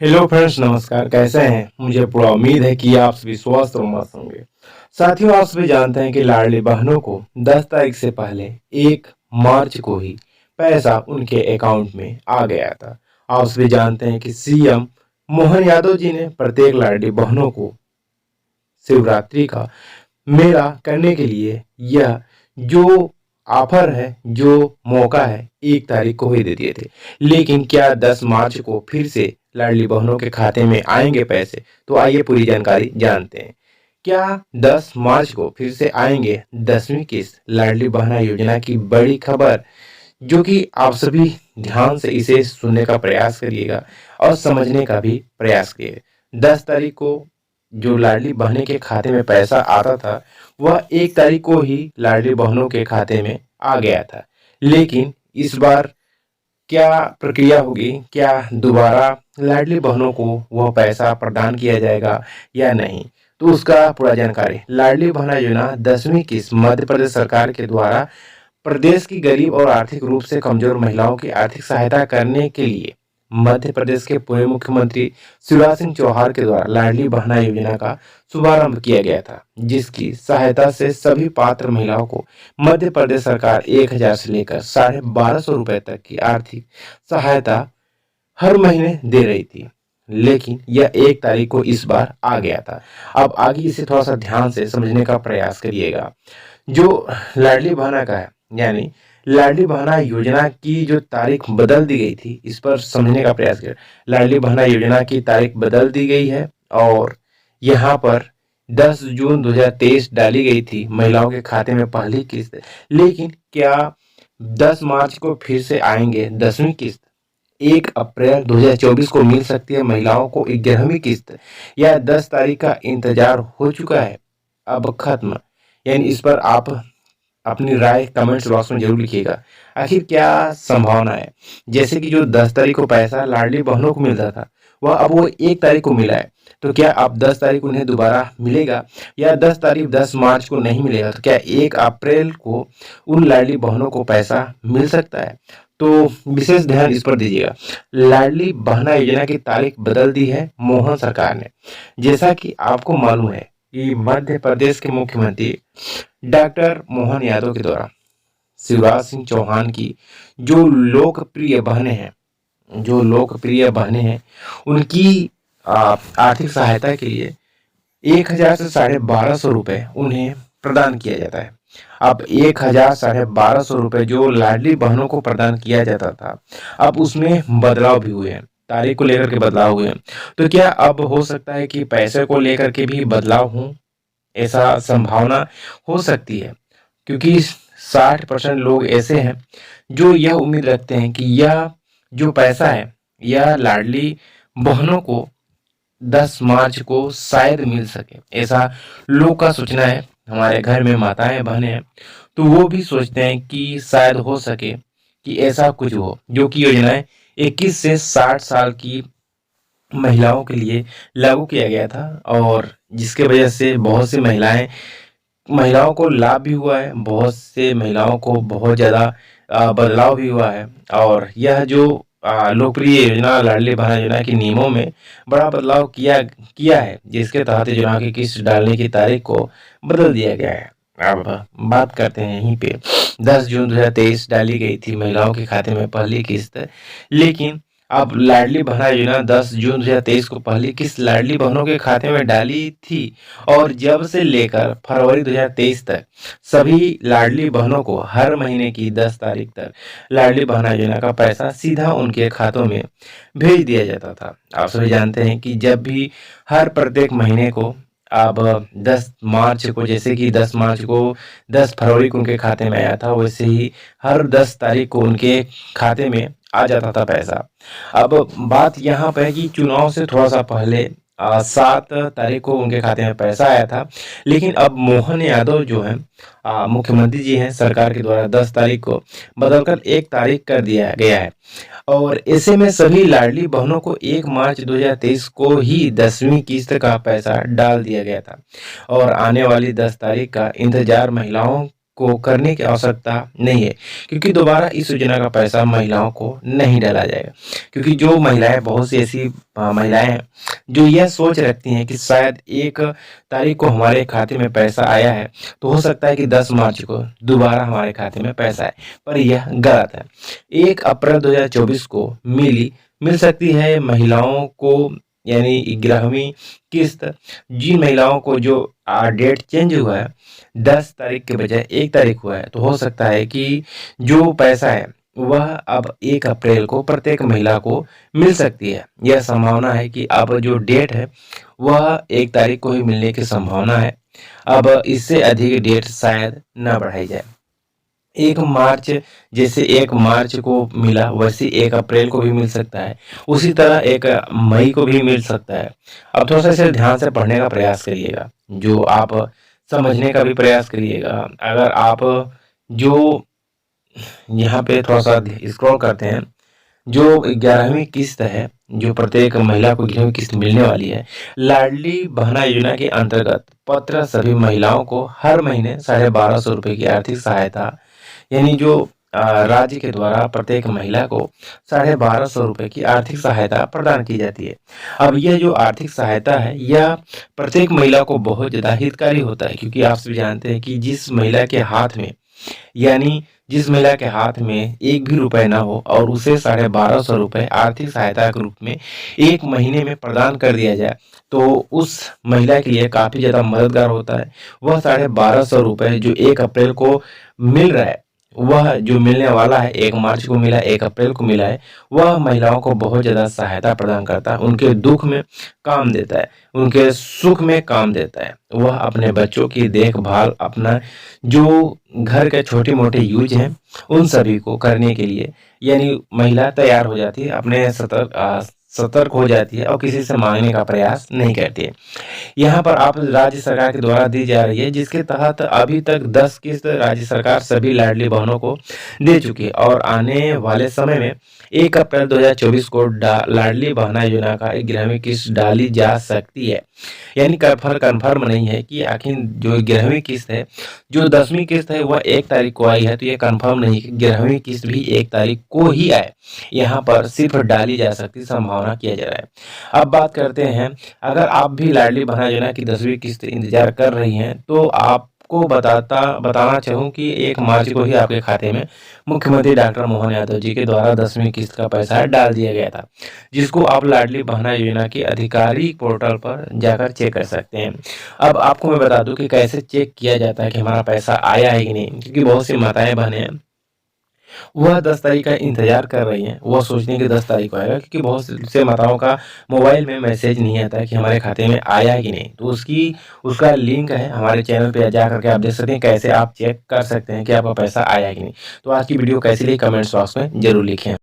Hello friends, नमस्कार। कैसे हैं? मुझे पूरा उम्मीद है कि आप सभी स्वस्थ और मस्त होंगे। साथियों, आप सभी जानते हैं कि लाडली बहनों को 10 तारीख से पहले 1 मार्च को ही पैसा उनके अकाउंट में आ गया था। आप सभी जानते हैं कि सीएम मोहन यादव जी ने प्रत्येक लाडली बहनों को शिवरात्रि का मेला करने के लिए यह जो ऑफर है, जो मौका है, 1 तारीख को ही दे दिए थे। लेकिन क्या 10 मार्च को फिर से लाडली बहनों के खाते में आएंगे पैसे? तो आइए पूरी जानकारी जानते हैं। क्या 10 मार्च को फिर से आएंगे 10वीं किस्त लाडली बहना योजना की बड़ी खबर, जो कि आप सभी ध्यान से इसे सुनने का प्रयास करिएगा और समझने का भी प्रयास करिएगा। 10 तारीख को जो लाडली बहने के खाते में पैसा आता था, वह 1 तारीख को ही लाडली बहनों के खाते में आ गया था। लेकिन इस बार क्या प्रक्रिया होगी? क्या दोबारा लाडली बहनों को वह पैसा प्रदान किया जाएगा या नहीं? तो उसका पूरा जानकारी। लाडली बहना योजना 10वीं किस्त मध्य प्रदेश सरकार के द्वारा प्रदेश की गरीब और आर्थिक रूप से कमजोर महिलाओं की आर्थिक सहायता करने के लिए मध्य प्रदेश के पूर्व मुख्यमंत्री शिवराज सिंह चौहान के द्वारा लाडली बहना योजना का शुभारंभ किया गया था, जिसकी सहायता से सभी पात्र महिलाओं को मध्य प्रदेश सरकार 1000 से लेकर 1250 रुपए तक की आर्थिक सहायता हर महीने दे रही थी। लेकिन यह 1 तारीख को इस बार आ गया था। अब आगे इसे थोड़ा सा ध्यान से समझने का प्रयास करिएगा। जो लाडली बहना का है, यानी लाडली बहना योजना की जो तारीख बदल दी गई थी, इस पर समझने का प्रयास करें। लाडली बहना योजना की तारीख बदल दी गई है और यहाँ पर 10 जून 2023 डाली गई थी महिलाओं के खाते में पहली किस्त। लेकिन क्या 10 मार्च को फिर से आएंगे 10वीं किस्त? 1 अप्रैल 2024 को मिल सकती है महिलाओं को 11वीं किस्त, या 10 तारीख का इंतजार हो चुका है, अब खत्म? यानी इस पर आप अपनी राय कमेंट्स बॉक्स में जरूर लिखिएगा। आखिर क्या संभावना है? जैसे कि जो 10 तारीख को पैसा लाडली बहनों को मिलता था, वह अब वो 1 तारीख को मिला है। तो क्या अब 10 तारीख को उन्हें दोबारा मिलेगा, या 10 तारीख 10 मार्च को नहीं मिलेगा? तो क्या 1 अप्रैल को उन लाडली बहनों को पैसा मिल सकता है? तो विशेष ध्यान इस पर दीजिएगा। लाडली बहना योजना की तारीख बदल दी है मोहन सरकार ने। जैसा कि आपको मालूम है कि मध्य प्रदेश के मुख्यमंत्री डॉक्टर मोहन यादव के द्वारा शिवराज सिंह चौहान की जो लोकप्रिय बहनें हैं, उनकी आर्थिक सहायता के लिए 1000 से 1250 रुपए उन्हें प्रदान किया जाता है। अब 1000 1250 रुपए जो लाडली बहनों को प्रदान किया जाता था, अब उसमें बदलाव भी हुए हैं, तारीख को लेकर के बदलाव हुए हैं। तो क्या अब हो सकता है कि पैसे को लेकर के भी बदलाव हो? ऐसा संभावना हो सकती है, क्योंकि 60% लोग ऐसे हैं जो यह उम्मीद रखते हैं कि यह जो पैसा है, यह लाडली बहनों को 10 मार्च को शायद मिल सके। ऐसा लोग का सोचना है। हमारे घर में माताएं बहनें हैं, तो वो भी सोचते हैं कि शायद हो सके कि ऐसा कुछ हो, जो कि योजनाएं 21 से 60 साल की महिलाओं के लिए लागू किया गया था, और जिसके वजह से बहुत सी महिलाओं को लाभ भी हुआ है, बहुत से महिलाओं को बहुत ज़्यादा बदलाव भी हुआ है। और यह जो लोकप्रिय योजना लाडली बहना योजना के नियमों में बड़ा बदलाव किया किया है, जिसके तहत योजना की किस्त डालने की तारीख को बदल दिया गया है। अब बात करते हैं यहीं पे। 10 जून 2023 डाली गई थी महिलाओं के खाते में पहली किस्त, लेकिन अब लाडली बहना योजना 10 जून 2023 को पहली किस्त लाडली बहनों के खाते में डाली थी, और जब से लेकर फरवरी 2023 तक सभी लाडली बहनों को हर महीने की 10 तारीख तक लाडली बहना योजना का पैसा सीधा उनके खातों में भेज दिया जाता था। आप सभी जानते हैं कि जब भी हर प्रत्येक महीने को अब 10 मार्च को, जैसे कि 10 मार्च को 10 फरवरी को उनके खाते में आया था, वैसे ही हर 10 तारीख को उनके खाते में आ जाता था पैसा। अब बात यहाँ पे है कि चुनाव से थोड़ा सा पहले 7 तारीख को उनके खाते में पैसा आया था, लेकिन अब मोहन यादव जो है मुख्यमंत्री जी हैं, सरकार के द्वारा 10 तारीख को बदलकर 1 तारीख कर दिया गया है। और ऐसे में सभी लाडली बहनों को 1 मार्च 2023 को ही 10वीं किस्त का पैसा डाल दिया गया था, और आने वाली 10 तारीख का इंतजार महिलाओं को करने की आवश्यकता नहीं है, क्योंकि दोबारा इस योजना का पैसा महिलाओं को नहीं डाला जाएगा। क्योंकि जो महिलाएं, बहुत सी ऐसी महिलाएं हैं जो यह सोच रखती हैं कि शायद 1 तारीख को हमारे खाते में पैसा आया है, तो हो सकता है कि 10 मार्च को दोबारा हमारे खाते में पैसा आए, पर यह गलत है। 1 अप्रैल 2024 को मिल सकती है महिलाओं को, यानी 11वीं किस्त। जिन महिलाओं को जो डेट चेंज हुआ है, 10 तारीख के बजाय 1 तारीख हुआ है, तो हो सकता है कि जो पैसा है वह अब 1 अप्रैल को प्रत्येक महिला को मिल सकती है। यह संभावना है कि अब जो डेट है वह 1 तारीख को ही मिलने की संभावना है। अब इससे अधिक डेट शायद न बढ़ाई जाए। 1 मार्च, जैसे 1 मार्च को मिला वैसे 1 अप्रैल को भी मिल सकता है, उसी तरह 1 मई को भी मिल सकता है। अब थोड़ा सा इसे ध्यान से पढ़ने का प्रयास करिएगा, जो आप समझने का भी प्रयास करिएगा। अगर आप जो यहाँ पे थोड़ा सा स्क्रॉल करते हैं, जो 11वीं किस्त है, जो प्रत्येक महिला को 11वीं किस्त मिलने वाली है, लाडली बहना योजना के अंतर्गत पात्र सभी महिलाओं को हर महीने 1250 रुपये की आर्थिक सहायता, यानी जो राज्य के द्वारा प्रत्येक महिला को 1250 रुपये की आर्थिक सहायता प्रदान की जाती है। अब यह जो आर्थिक सहायता है, यह प्रत्येक महिला को बहुत ज़्यादा हितकारी होता है, क्योंकि आप सभी जानते हैं कि जिस महिला के हाथ में, यानी जिस महिला के हाथ में 1 भी रुपए ना हो और उसे 1250 रुपये आर्थिक सहायता के रूप में 1 महीने में प्रदान कर दिया जाए, तो उस महिला के लिए काफ़ी ज़्यादा मददगार होता है। वह 1250 रुपये जो 1 अप्रैल को मिल रहा है, वह जो मिलने वाला है, 1 मार्च को मिला, 1 अप्रैल को मिला है, वह महिलाओं को बहुत ज़्यादा सहायता प्रदान करता है, उनके दुख में काम देता है, उनके सुख में काम देता है। वह अपने बच्चों की देखभाल, अपना जो घर के छोटे मोटे यूज हैं उन सभी को करने के लिए, यानी महिला तैयार हो जाती है, अपने सतर्क हो जाती है और किसी से मांगने का प्रयास नहीं करती है। यहाँ पर आप राज्य सरकार के द्वारा दी जा रही है, जिसके तहत अभी तक 10 किस्त राज्य सरकार सभी लाडली बहनों को दे चुकी है, और आने वाले समय में 1 अप्रैल 2024 को लाडली बहना योजना का 11वीं किस्त डाली जा सकती है। यानी कन्फर्म नहीं है कि आखिर जो 11वीं किस्त है, जो 10वीं किस्त है वह 1 तारीख को आई है, तो ये कन्फर्म नहीं कि 11वीं किस्त भी 1 तारीख को ही आए। यहाँ पर सिर्फ डाली जा सकती संभावना किया जा रहा है। अब बात करते हैं, अगर आप भी लाडली बहना योजना की 10वीं किस्त इंतजार कर रही हैं, तो आपको बताना चाहूँ कि 1 मार्च को ही आपके खाते में मुख्यमंत्री डॉक्टर मोहन यादव जी के द्वारा 10वीं किस्त का पैसा डाल दिया गया था, जिसको आप लाडली बहना योजना की आधिकारिक पोर्टल पर जाकर चेक कर सकते हैं। अब आपको मैं बता दूं कि कैसे चेक किया जाता है कि हमारा पैसा आया है कि नहीं, क्योंकि बहुत सी माताएं बहनें हैं, वह 10 तारीख का इंतजार कर रही हैं, वह सोचने की 10 तारीख को आएगा, क्योंकि बहुत से माताओं का मोबाइल में मैसेज नहीं आता है कि हमारे खाते में आया है कि नहीं। तो उसका लिंक है हमारे चैनल पे, जा करके आप देख सकते हैं कैसे आप चेक कर सकते हैं कि आपका पैसा आया है कि नहीं। तो आज की वीडियो कैसी लगी कमेंट्स बॉक्स में जरूर लिखें।